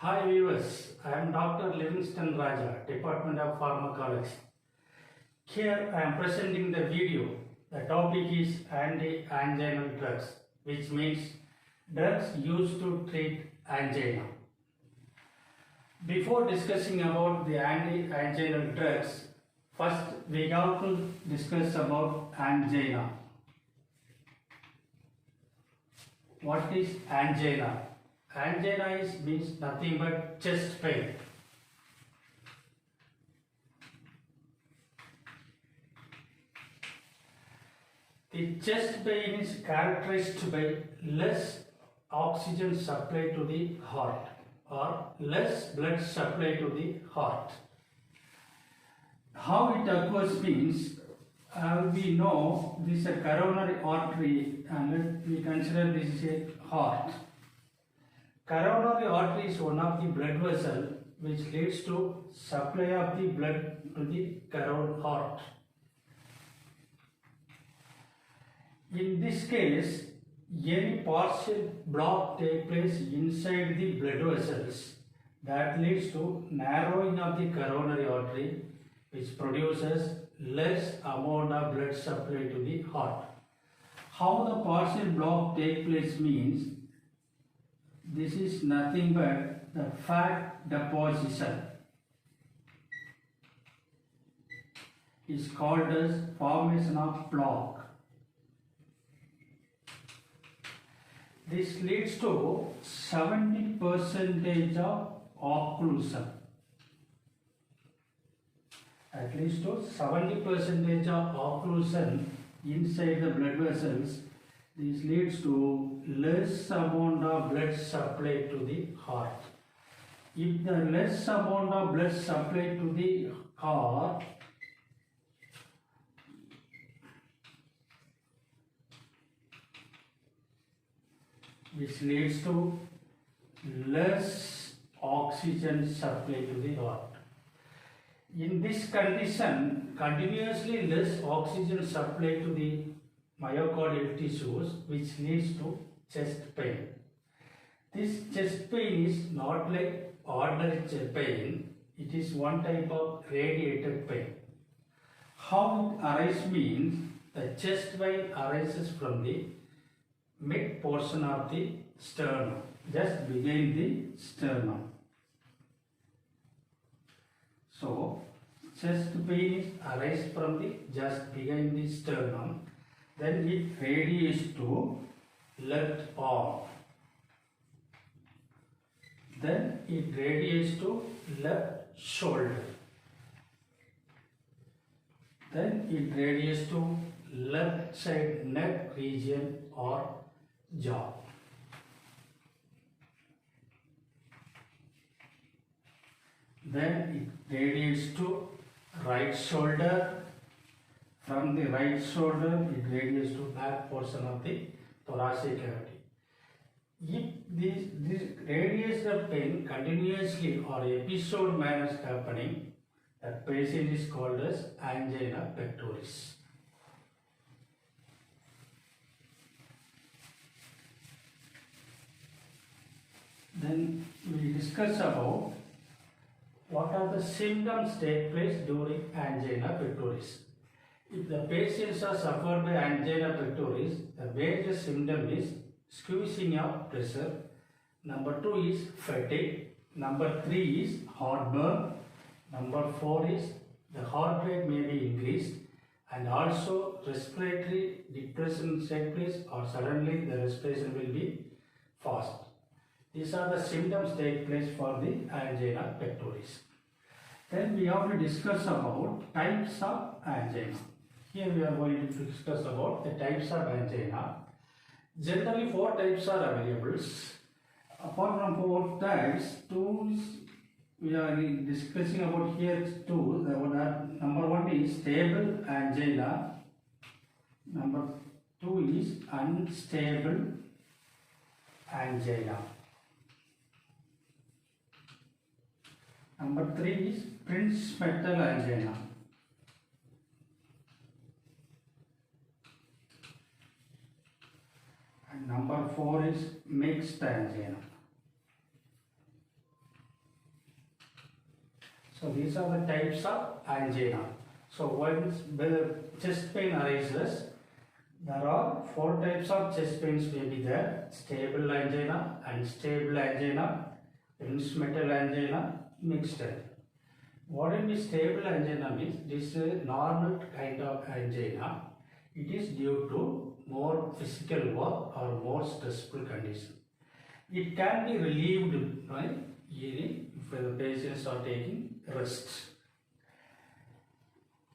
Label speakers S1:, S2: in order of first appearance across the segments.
S1: Hi viewers, I am Dr. Livingston Raja, Department of Pharmacology. Here I am presenting the video. The topic is anti-anginal drugs, which means drugs used to treat angina. Before discussing about the anti-anginal drugs, first we have to discuss about angina. What is angina? Angina means nothing but chest pain. The chest pain is characterized by less oxygen supply to the heart or less blood supply to the heart. How it occurs means we know this is a coronary artery and we consider this is a heart. Coronary artery is one of the blood vessels which leads to supply of the blood to the coronary heart. In this case, any partial block takes place inside the blood vessels that leads to narrowing of the coronary artery, which produces less amount of blood supply to the heart. How the partial block takes place means this is nothing but the fat deposition. Is called as formation of plaque. This leads to 70% of occlusion. At least to 70% of occlusion inside the blood vessels. This leads to less amount of blood supply to the heart. If the less amount of blood supply to the heart, which leads to less oxygen supply to the heart. In this condition, continuously less oxygen supply to the myocardial tissues, which leads to chest pain. This chest pain is not like ordinary chest pain, it is one type of radiated pain. How it arises means the chest pain arises from the mid portion of the sternum, just behind the sternum. So, chest pain arises from the just behind the sternum. Then it radiates to left arm. Then it radiates to left shoulder. Then it radiates to left side neck region or jaw. Then it radiates to right shoulder. From the right shoulder, it radiates to back portion of the thoracic cavity. If this radius of pain continuously or episode manner is happening, that patient is called as angina pectoris. Then we discuss about what are the symptoms take place during angina pectoris. If the patients are suffered by angina pectoris, the major symptom is squeezing of pressure. Number 2 is fatigue. Number 3 is heartburn. Number 4 is the heart rate may be increased and also respiratory depression take place or suddenly the respiration will be fast. These are the symptoms take place for the angina pectoris. Then we have to discuss about types of angina. Here we are going to discuss about the types of angina. Generally 4 types are available. Apart from 4 types, 2 we are discussing about here 2. Number 1 is stable angina. Number 2 is unstable angina. Number 3 is Prinzmetal angina. And number 4 is mixed angina. So these are the types of angina. So once the chest pain arises, there are four types of chest pains may be there: stable angina, unstable angina, Prince metal angina, mixed angina. What will be stable angina means this is a normal kind of angina. It is due to more physical work or more stressful condition. It can be relieved, right, if the patients are taking rest.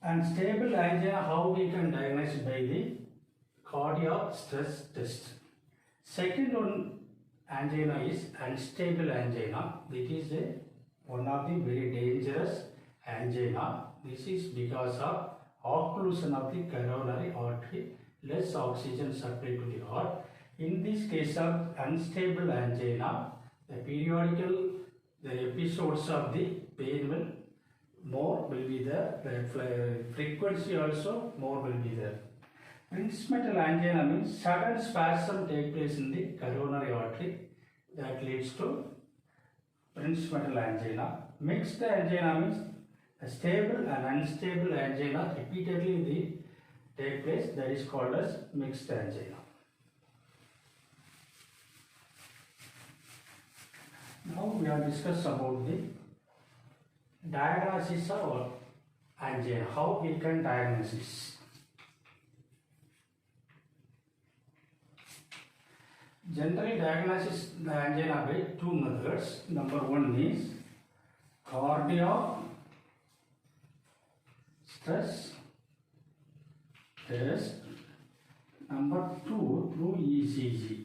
S1: And stable angina, how we can diagnose by the cardiac stress test. Second one angina is unstable angina. It is one of the very dangerous angina. This is because of occlusion of the coronary artery, less oxygen supply to the heart. In this case of unstable angina, the episodes of the pain will be there. The frequency also more will be there. Prince metal angina means sudden spasm take place in the coronary artery that leads to Prince metal angina. Mixed angina means a stable and unstable angina repeatedly take place, that is called as mixed angina. Now we have discussed about the diagnosis of angina, how we can diagnose this. Generally diagnosis the angina by two methods. Number one is cardiac stress test. Number two, through ECG.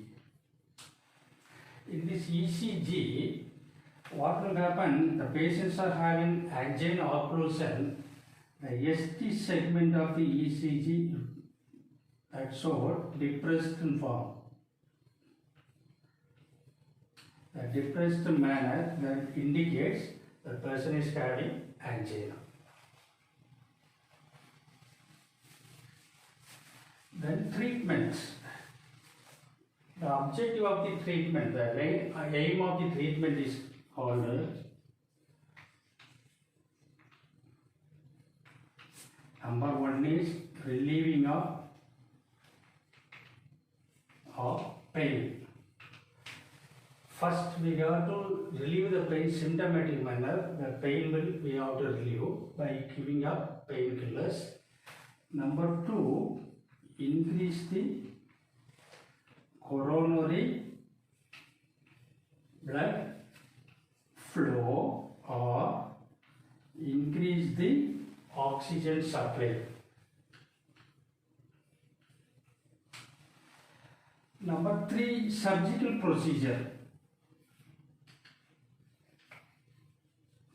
S1: In this ECG, what will happen? The patients are having angina occlusion. The ST segment of the ECG that show depressed form. The depressed manner that indicates the person is having angina. Then treatment. The objective of the treatment, the aim of the treatment is called number one is relieving of pain. First, we have to relieve the pain symptomatic manner. The pain we have to relieve by giving up painkillers. Number two, increase the coronary blood flow or increase the oxygen supply. Number three, surgical procedure.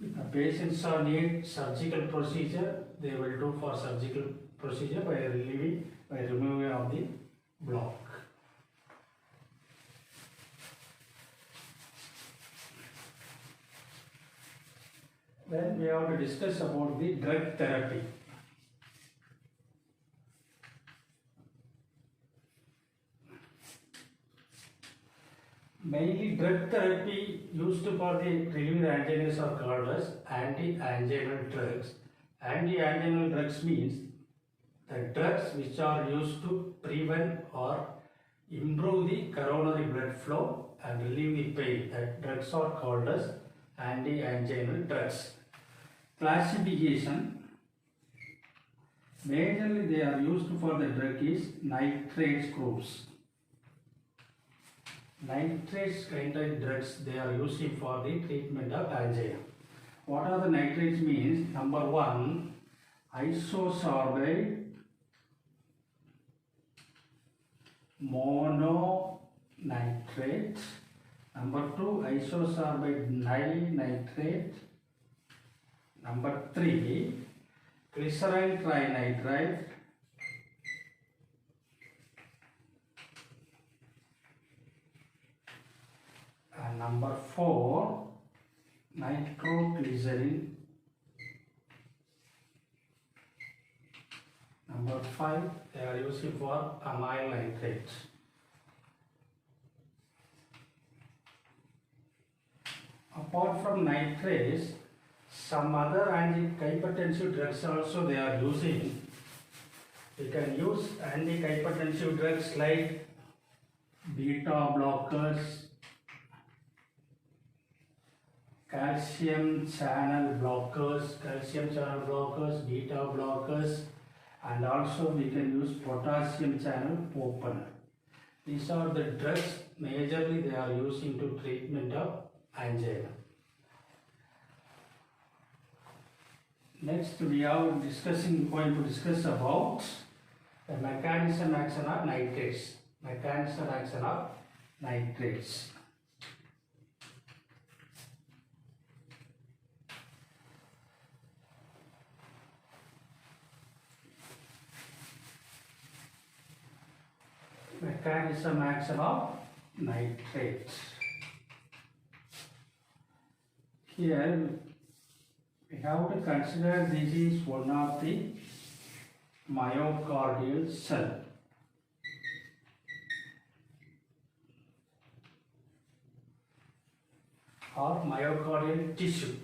S1: If the patients need surgical procedure, they will do for surgical procedure by removing of the block. Then we have to discuss about the drug therapy. Mainly drug therapy used for the relieving the anginas are called as anti-anginal drugs. Anti-anginal drugs means the drugs which are used to prevent or improve the coronary blood flow and relieve the pain. That drugs are called as anti-anginal drugs. Classification. Majorly they are used for the drug is nitrate groups. Nitrates kind of drugs they are using for the treatment of angina. What are the nitrates means? Number one, isosorbide mononitrate. Number two, isosorbide nitrate. Number three, glyceryl trinitrate. And number four, nitroglycerin. Number five, they are using for amyl nitrate. Apart from nitrates, Some other antihypertensive drugs also they are using. You can use antihypertensive drugs like beta blockers, calcium channel blockers, beta blockers, and also we can use potassium channel opener. These are the drugs majorly they are using to treatment of angina. Next we are going to discuss about the mechanism action of nitrates. Mechanism action of nitrates. Mechanism action of nitrates. Here we have to consider this is one of the myocardial cell. Or myocardial tissue.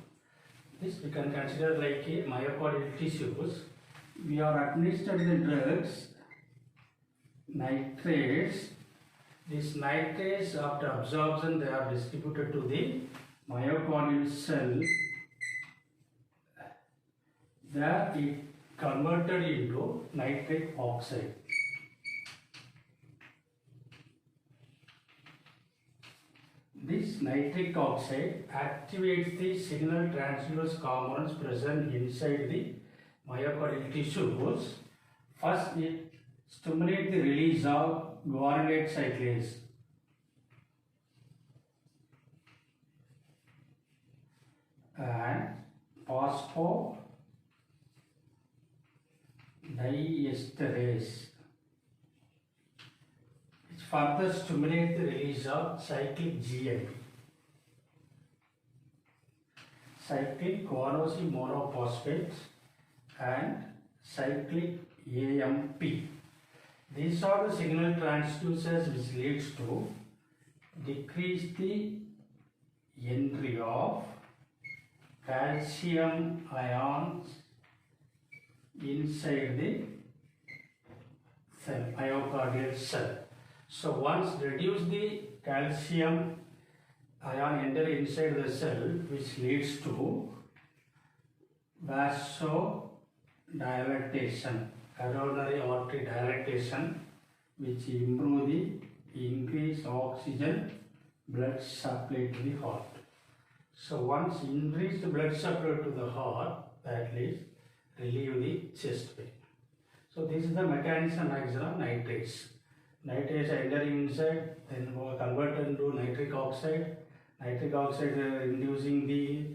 S1: This we can consider like a myocardial tissues. We are administered the drugs, nitrates. These nitrates after absorption they are distributed to the myocardial cell. There it converted into nitric oxide. This nitric oxide activates the signal transducer components present inside the myocardial tissues. First, it stimulates the release of guanylate cyclase. And phosphodiesterase, which further stimulates the release of cyclic GMP, cyclic guanosine monophosphate, and cyclic AMP. These are the signal transducers which leads to decrease the entry of calcium ions inside the cell, myocardial cell. So once reduce the calcium ion enter inside the cell, which leads to vasodilatation, coronary artery dilatation, which improve the increased oxygen blood supply to the heart. So once increase the blood supply to the heart, that leads relieve the chest pain. So this is the mechanism action of nitrates. Nitrates are entering inside, then converted into nitric oxide. Nitric oxide inducing the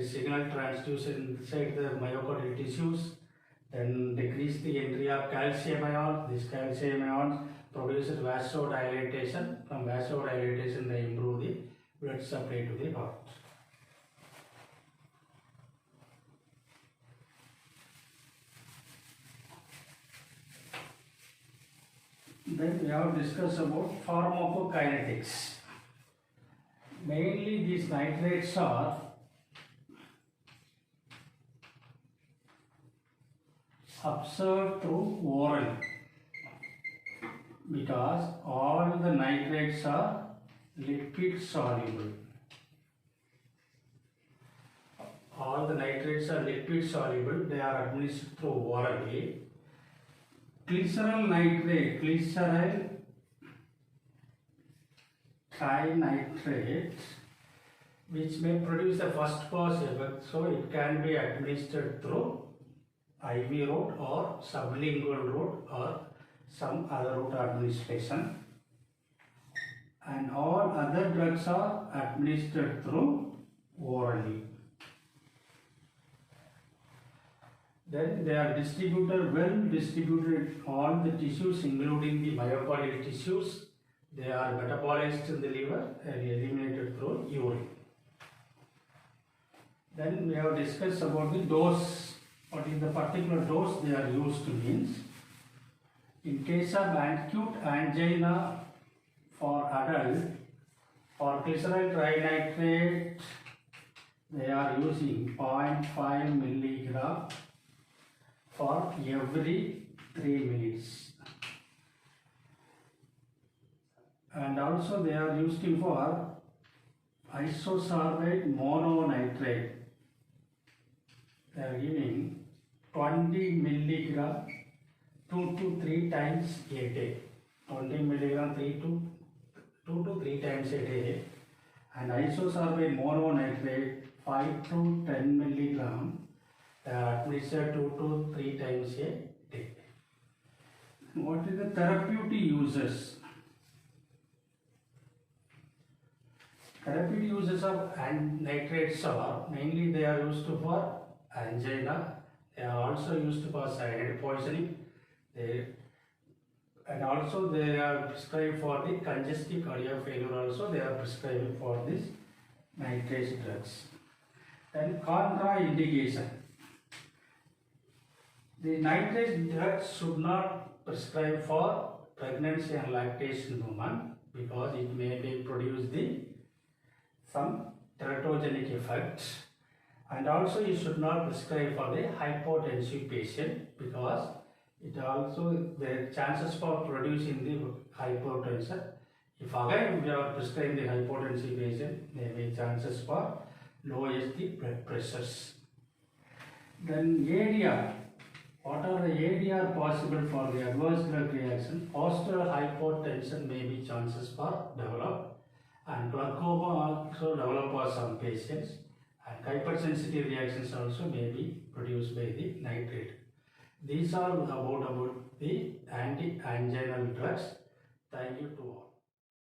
S1: signal transducer inside the myocardial tissues. Then decrease the entry of calcium ions. This calcium ions produces vasodilatation. From vasodilatation they improve the blood supply to the heart. Then we have discussed about pharmacokinetics. Mainly these nitrates are absorbed through oral, because all the nitrates are lipid soluble. All the nitrates are lipid soluble, they are administered through orally. Glyceryl nitrate, glyceryl trinitrate, which may produce the first pass effect, so it can be administered through IV route or sublingual route or some other route administration. And all other drugs are administered through orally. Then they are distributed, well distributed all the tissues including the myocardial tissues. They are metabolized in the liver and eliminated through urine. Then we have discussed about the dose. What is the particular dose they are used to means. In case of acute angina for adult, for glyceryl trinitrate they are using 0.5 milligram for every 3 minutes. And also they are using for isosorbate mononitrate. They are giving 20 milligram 2 to 3 times a day. 20 milligram 2 to 3 times a day. And isosorbate mononitrate 5 to 10 milligram. They are administered 2 to 3 times a day. What is the therapeutic uses? Therapeutic uses of nitrates are mainly they are used for angina. They are also used for cyanide poisoning. And also they are prescribed for the congestive cardiac failure. Also they are prescribed for this nitrate drugs. Then contraindication. The nitrate drugs should not prescribe for pregnancy and lactation women because it may be produce some teratogenic effects, and also you should not prescribe for the hypotensive patient because it also the chances for producing the hypotension. If again we are prescribing the hypotensive patient, there may be chances for lowest the blood pressures. Then ADR. What are the ADR possible for the adverse drug reaction? Postural hypotension may be chances for develop, and glaucoma also develop for some patients, and hypersensitive reactions also may be produced by the nitrate. These are about the anti-anginal drugs. Thank you to all.